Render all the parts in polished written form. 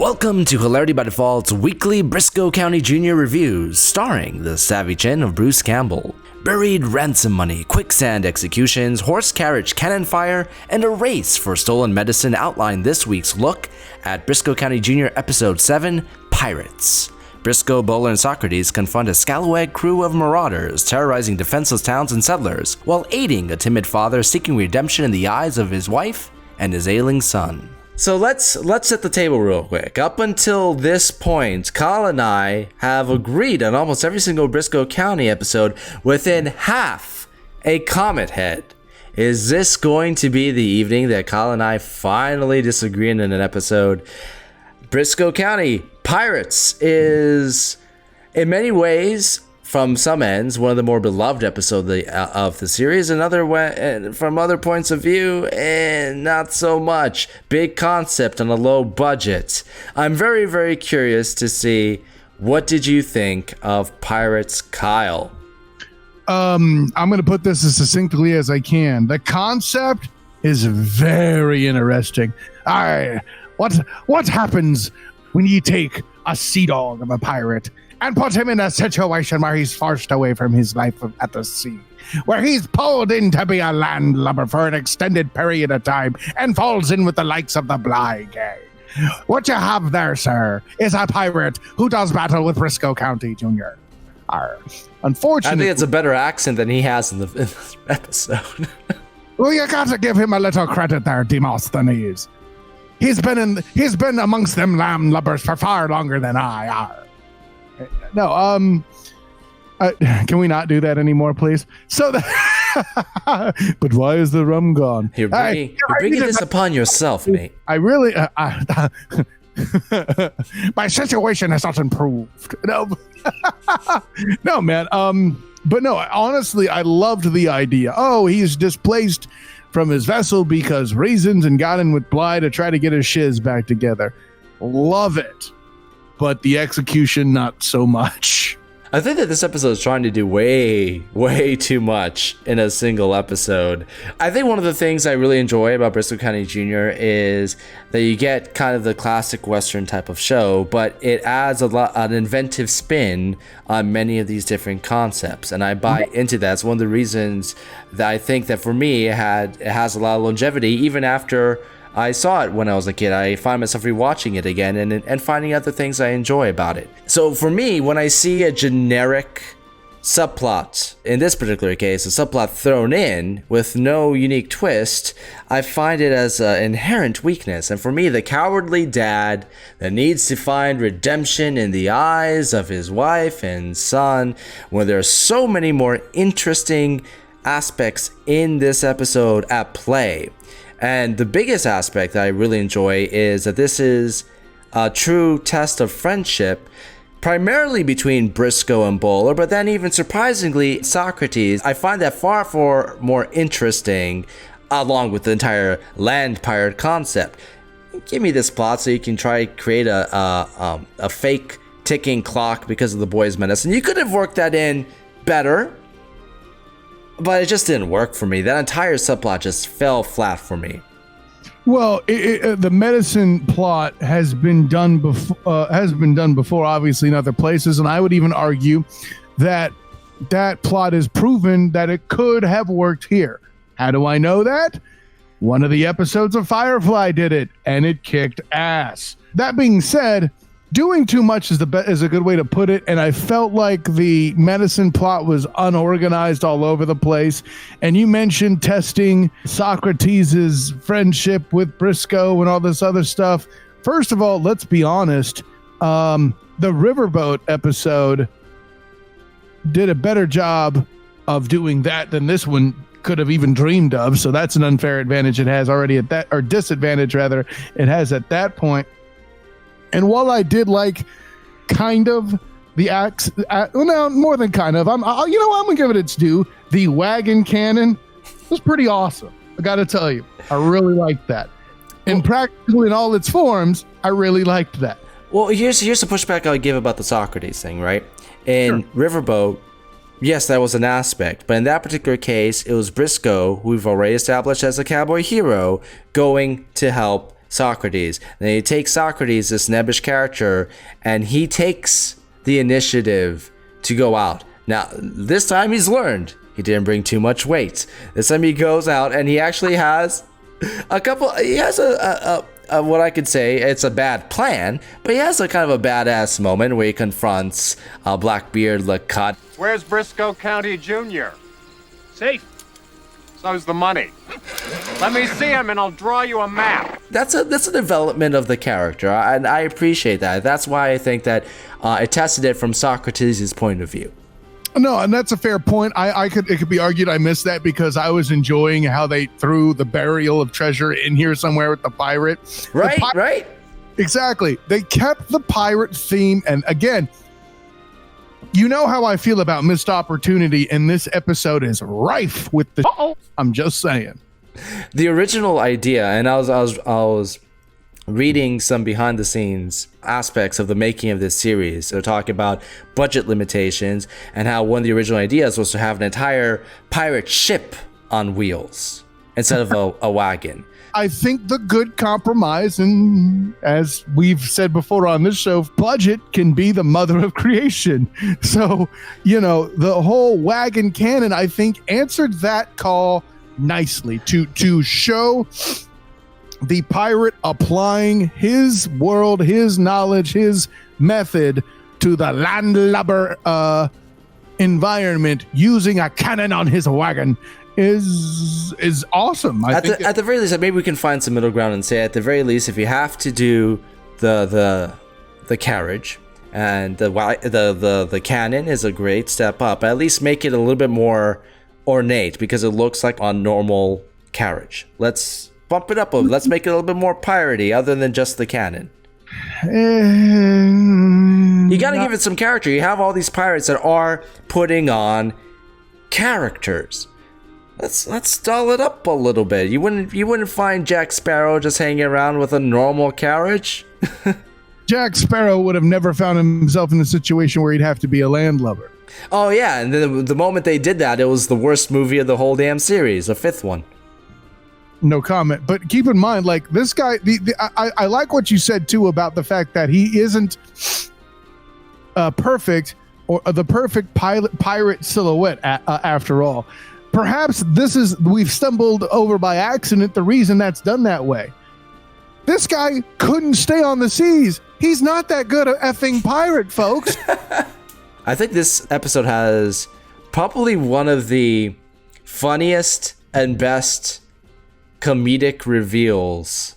Welcome to Hilarity by Default's weekly BRISCO County Jr. reviews, starring the savvy chin of Bruce Campbell. Buried ransom money, quicksand executions, horse carriage cannon fire, and a race for stolen medicine outline this week's look at BRISCO County Jr. Episode 7, Pirates. Briscoe, Bowler, and Socrates confront a scalawag crew of marauders, terrorizing defenseless towns and settlers, while aiding a timid father seeking redemption in the eyes of his wife and his ailing son. So let's set the table real quick. Up until this point, Kyle and I have agreed on almost every single BRISCO County episode within half a comet head. Is this going to be the evening that Kyle and I finally disagree in an episode? BRISCO County Pirates is, in many ways, from some ends, one of the more beloved episodes of the series, and from other points of view, not so much. Big concept on a low budget. I'm very, very curious to see, what did you think of Pirates, Kyle? I'm going to put this as succinctly as I can. The concept is very interesting. What happens when you take a sea dog of a pirate and put him in a situation where he's forced away from his life at the sea, where he's pulled in to be a landlubber for an extended period of time and falls in with the likes of the Bly gang? What you have there, sir, is a pirate who does battle with BRISCO County Jr. Unfortunately, I think it's a better accent than he has in this episode. Well, you got to give him a little credit there, Demosthenes. He's been amongst them landlubbers for far longer than I are. No, can we not do that anymore, please? So, but why is the rum gone? You're bringing this upon yourself, mate. I really, my situation has not improved. No, no, man. But no, honestly, I loved the idea. Oh, he's displaced from his vessel because reasons and got in with Bly to try to get his shiz back together. Love it. But the execution, not so much. I think that this episode is trying to do way too much in a single episode. I think one of the things I really enjoy about BRISCO County Jr. is that you get kind of the classic Western type of show, but it adds an inventive spin on many of these different concepts. And I buy into that. It's one of the reasons that I think that for me, it has a lot of longevity, even after I saw it when I was a kid. I find myself rewatching it again and finding other things I enjoy about it. So for me, when I see a generic subplot, in this particular case, a subplot thrown in with no unique twist, I find it as an inherent weakness. And for me, the cowardly dad that needs to find redemption in the eyes of his wife and son, when there are so many more interesting aspects in this episode at play. And the biggest aspect that I really enjoy is that this is a true test of friendship, primarily between Briscoe and Bowler, but then even surprisingly, Socrates. I find that far more interesting, along with the entire land pirate concept. Give me this plot so you can try to create a fake ticking clock because of the boys' menace. And you could have worked that in better, but it just didn't work for me. That entire subplot just fell flat for me. Well, the medicine plot has been done before, obviously in other places, and I would even argue that plot is proven that it could have worked here. How do I know that? One of the episodes of Firefly did it, and it kicked ass. That being said, doing too much is a good way to put it, and I felt like the medicine plot was unorganized all over the place. And you mentioned testing Socrates' friendship with Briscoe and all this other stuff. First of all, let's be honest. The riverboat episode did a better job of doing that than this one could have even dreamed of. So that's an unfair advantage it has already at that, or disadvantage rather, it has at that point. And while I did like kind of the more than kind of, I'm gonna give it its due. The wagon cannon was pretty awesome. I got to tell you, I really liked that. And practically in all its forms, I really liked that. Well, here's the pushback I would give about the Socrates thing, right? In Riverboat, yes, that was an aspect, but in that particular case, it was Briscoe, who we've already established as a cowboy hero, going to help Socrates. Then he takes Socrates, this nebbish character, and he takes the initiative to go out. Now, this time he's learned. He didn't bring too much weight. This time he goes out and he actually has a what I could say, it's a bad plan, but he has a kind of a badass moment where he confronts Blackbeard Euclid. Where's BRISCO COUNTY JR? Safe. So's the money. Let me see him and I'll draw you a map. That's a development of the character, and I appreciate that. That's why I think that it tested it from Socrates' point of view. No, and that's a fair point. It could be argued I missed that because I was enjoying how they threw the burial of treasure in here somewhere with the pirate. Right, right. Exactly. They kept the pirate theme, and again, you know how I feel about missed opportunity, and this episode is rife with the. I'm just saying. The original idea, and I was reading some behind the scenes aspects of the making of this series. They're talking about budget limitations and how one of the original ideas was to have an entire pirate ship on wheels instead of a wagon. I think the good compromise, and as we've said before on this show, budget can be the mother of creation. So, the whole wagon cannon, I think, answered that call nicely to show the pirate applying his world, his knowledge, his method to the landlubber environment using a cannon on his wagon is awesome. At the very least, maybe we can find some middle ground and say at the very least, if you have to do the carriage and the cannon is a great step up, at least make it a little bit more ornate because it looks like a normal carriage. Let's bump it up. Let's make it a little bit more piratey other than just the cannon. You got to give it some character. You have all these pirates that are putting on characters. Let's doll it up a little bit. You wouldn't find Jack Sparrow just hanging around with a normal carriage. Jack Sparrow would have never found himself in a situation where he'd have to be a landlubber. Oh yeah, and the moment they did that, it was the worst movie of the whole damn series, the fifth one. No comment. But keep in mind, like this guy, I like what you said too about the fact that he isn't perfect or the perfect pirate silhouette after all. Perhaps we've stumbled over by accident the reason that's done that way. This guy couldn't stay on the seas. He's not that good an effing pirate, folks. I think this episode has probably one of the funniest and best comedic reveals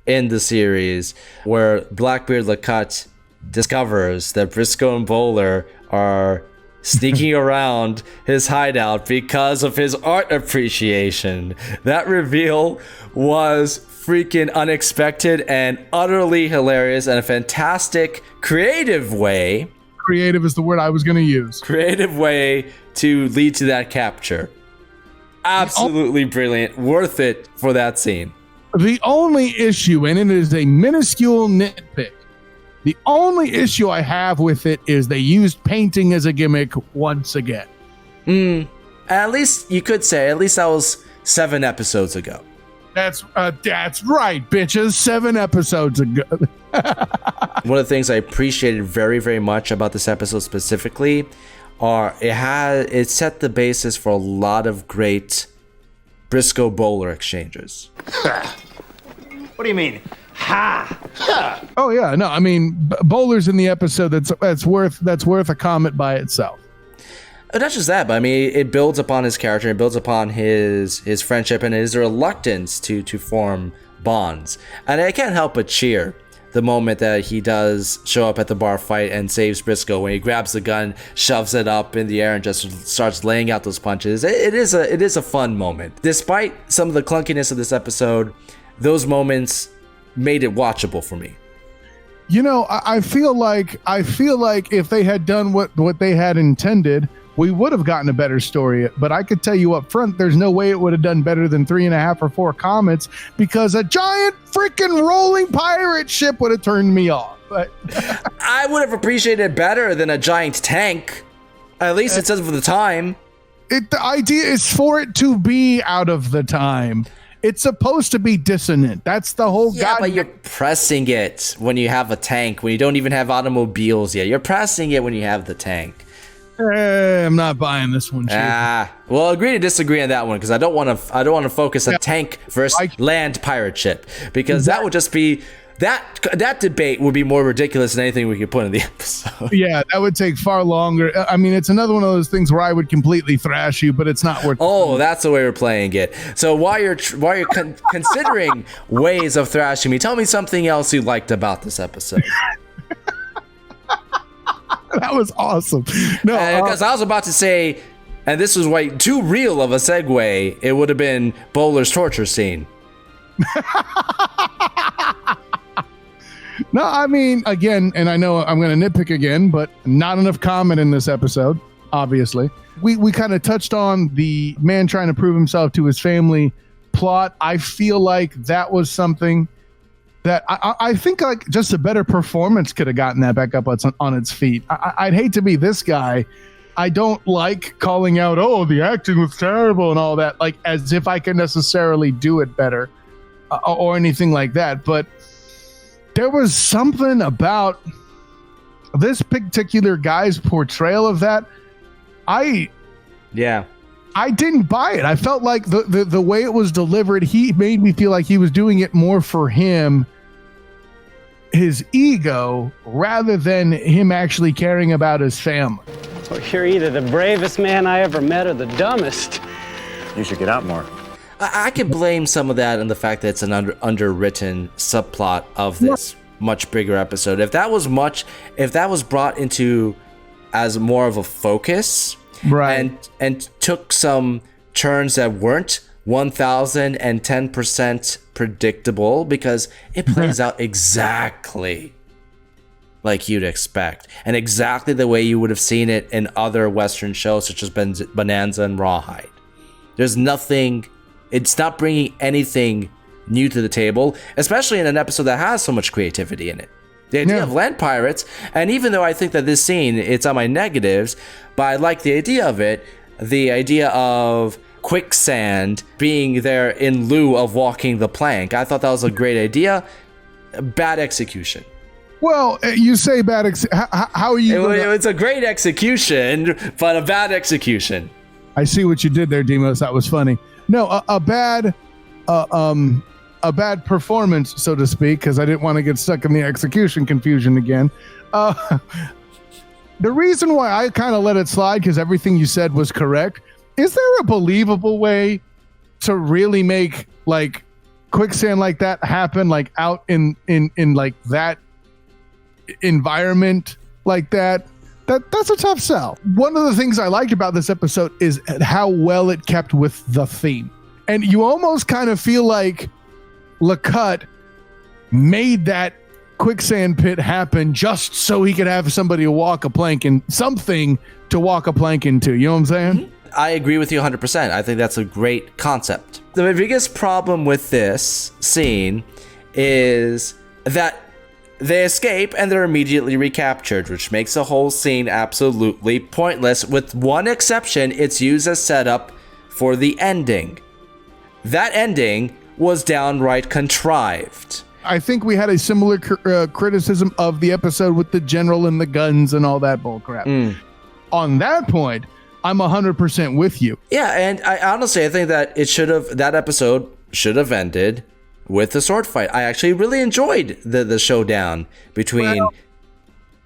in the series, where Blackbeard Euclid discovers that Briscoe and Bowler are sneaking around his hideout because of his art appreciation. That reveal was freaking unexpected and utterly hilarious, and a fantastic creative way. Creative is the word I was going to use. Creative way to lead to that capture. Absolutely brilliant. Worth it for that scene. The only issue, and it is a minuscule nitpick, the only issue I have with it is they used painting as a gimmick once again. At least you could say, at least that was 7 episodes ago. That's right, bitches. 7 episodes ago. One of the things I appreciated very, very much about this episode specifically are it set the basis for a lot of great Briscoe Bowler exchanges. What do you mean? Ha! Oh yeah, no, I mean Bowler's in the episode that's worth a comment by itself. Not just that, but I mean it builds upon his character, it builds upon his friendship and his reluctance to form bonds. And I can't help but cheer the moment that he does show up at the bar fight and saves Briscoe when he grabs the gun, shoves it up in the air, and just starts laying out those punches. It is a fun moment. Despite some of the clunkiness of this episode, those moments made it watchable for me. I feel like if they had done what they had intended, we would have gotten a better story. But I could tell you up front, there's no way it would have done better than 3.5 or 4 comments, because a giant freaking rolling pirate ship would have turned me off. But I would have appreciated it better than a giant tank. At least it says for the time. The idea is for it to be out of the time. It's supposed to be dissonant. That's the whole but you're pressing it when you have a tank, when you don't even have automobiles yet. You're pressing it when you have the tank. I'm not buying this one, Chief. Well, agree to disagree on that one, because I don't want to focus on tank versus land pirate ship, because that would just be that debate would be more ridiculous than anything we could put in the episode. Yeah, that would take far longer. I mean, it's another one of those things where I would completely thrash you, but it's not worth. Oh, that's the way we're playing it. So while you're considering ways of thrashing me, tell me something else you liked about this episode. That was awesome. No, because I was about to say, and this was way too real of a segue, it would have been Bowler's torture scene. No, I mean, again, and I know I'm going to nitpick again, but not enough comment in this episode, obviously. We kind of touched on the man trying to prove himself to his family plot. I feel like that was something that I think like just a better performance could have gotten that back up on its feet. I'd hate to be this guy. I don't like calling out, oh, the acting was terrible and all that, like as if I could necessarily do it better or anything like that. But there was something about this particular guy's portrayal of that. I didn't buy it. I felt like the way it was delivered, he made me feel like he was doing it more for his ego, rather than him actually caring about his family. Well, you're either the bravest man I ever met or the dumbest. You should get out more. I could blame some of that on the fact that it's an underwritten subplot of this much bigger episode. If that was brought into as more of a focus, right, and took some turns that weren't 1010% predictable, because it plays out exactly like you'd expect, and exactly the way you would have seen it in other Western shows such as Bonanza and Rawhide. There's nothing. It's not bringing anything new to the table, especially in an episode that has so much creativity in it. The idea of land pirates, and even though I think that this scene, it's on my negatives, but I like the idea of it, the idea of quicksand being there in lieu of walking the plank. I thought that was a great idea. Bad execution. Well, you say bad how are you? It's a great execution, but a bad execution. I see what you did there, Demos. That was funny. No, a bad performance, so to speak, because I didn't want to get stuck in the execution confusion again. The reason why I kind of let it slide, because everything you said was correct. Is there a believable way to really make like quicksand like that happen, like out in like that environment like that? That's a tough sell. One of the things I liked about this episode is how well it kept with the theme. And you almost kind of feel like LeCut made that quicksand pit happen just so he could have somebody to walk a plank in, something to walk a plank into. You know what I'm saying? Mm-hmm. I agree with you 100%. I think that's a great concept. The biggest problem with this scene is that they escape and they're immediately recaptured, which makes the whole scene absolutely pointless. With one exception, it's used as setup for the ending. That ending was downright contrived. I think we had a similar criticism of the episode with the general and the guns and all that bullcrap. On that point, I'm 100% with you. Yeah, and I think that that episode should have ended with the sword fight. I actually really enjoyed the showdown between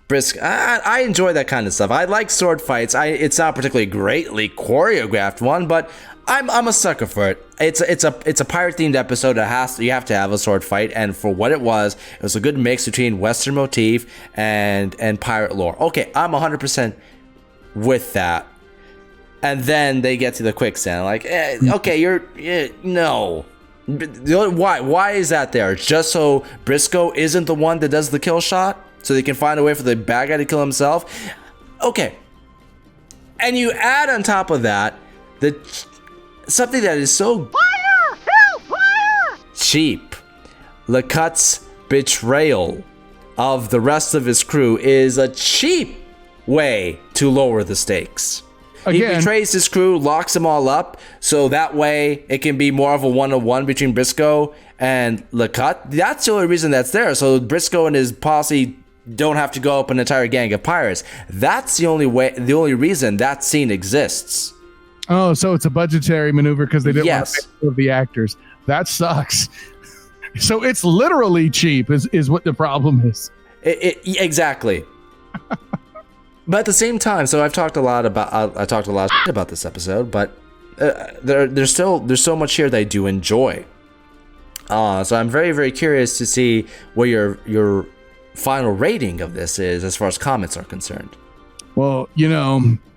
BRISCO. I enjoy that kind of stuff. I like sword fights. It's not particularly greatly choreographed one, but I'm a sucker for it. It's a pirate themed episode that you have to have a sword fight, and for what it was a good mix between Western motif and pirate lore. Okay, I'm 100% with that. And then they get to the quicksand. Like, okay, no. Why is that there? Just so BRISCO isn't the one that does the kill shot? So they can find a way for the bad guy to kill himself? Okay. And you add on top of that something that is so fire! Hellfire! Cheap. LeCut's betrayal of the rest of his crew is a cheap way to lower the stakes. He Again, betrays his crew, locks them all up, so that way it can be more of a one-on-one between Briscoe and Lecut. That's the only reason that's there. So Briscoe and his posse don't have to go up an entire gang of pirates. That's the only reason that scene exists. Oh, so it's a budgetary maneuver because they didn't want to pay for the actors. That sucks. So it's literally cheap is what the problem is. Exactly. But at the same time, so I've talked a lot about shit about this episode, but there's so much here that I do enjoy. So I'm very, very curious to see what your final rating of this is as far as comments are concerned. Well,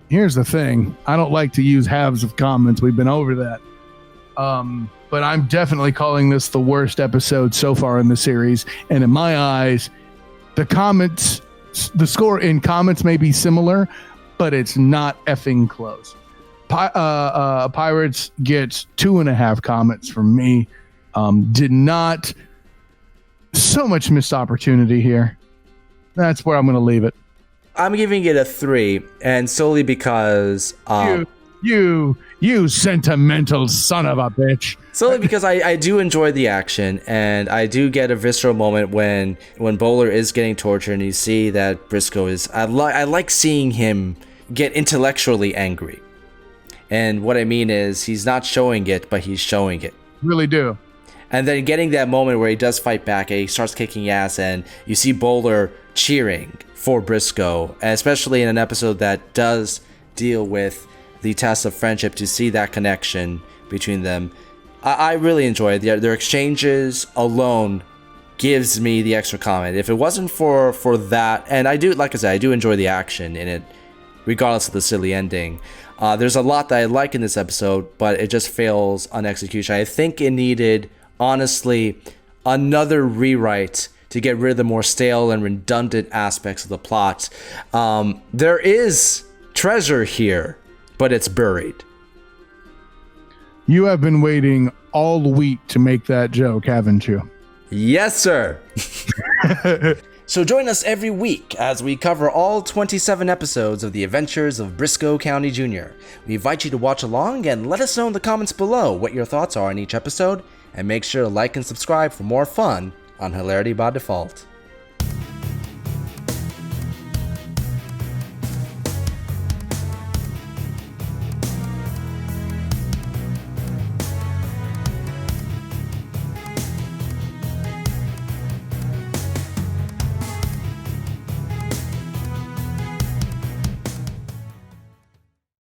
here's the thing. I don't like to use halves of comments. We've been over that. But I'm definitely calling this the worst episode so far in the series. And in my eyes, the score in comments may be similar, but it's not effing close. Pirates gets 2.5 comments from me. Did not. So much missed opportunity here. That's where I'm going to leave it. I'm giving it a 3, and solely because you sentimental son of a bitch. Solely because I do enjoy the action, and I do get a visceral moment when Bowler is getting tortured, and you see that Briscoe is. I like seeing him get intellectually angry, and what I mean is he's not showing it, but he's showing it. Really do. And then getting that moment where he does fight back, and he starts kicking ass, and you see Bowler cheering for Briscoe, and especially in an episode that does deal with the test of friendship, to see that connection between them. I really enjoy it. Their exchanges alone gives me the extra comment. If it wasn't for that, and I do, like I said, I do enjoy the action in it, regardless of the silly ending. There's a lot that I like in this episode, but it just fails on execution. I think it needed, honestly, another rewrite to get rid of the more stale and redundant aspects of the plot. There is treasure here, but it's buried. You have been waiting all week to make that joke, haven't you? Yes, sir. So join us every week as we cover all 27 episodes of The Adventures of Briscoe County Jr. We invite you to watch along and let us know in the comments below what your thoughts are on each episode, and make sure to like and subscribe for more fun on Hilarity by Default.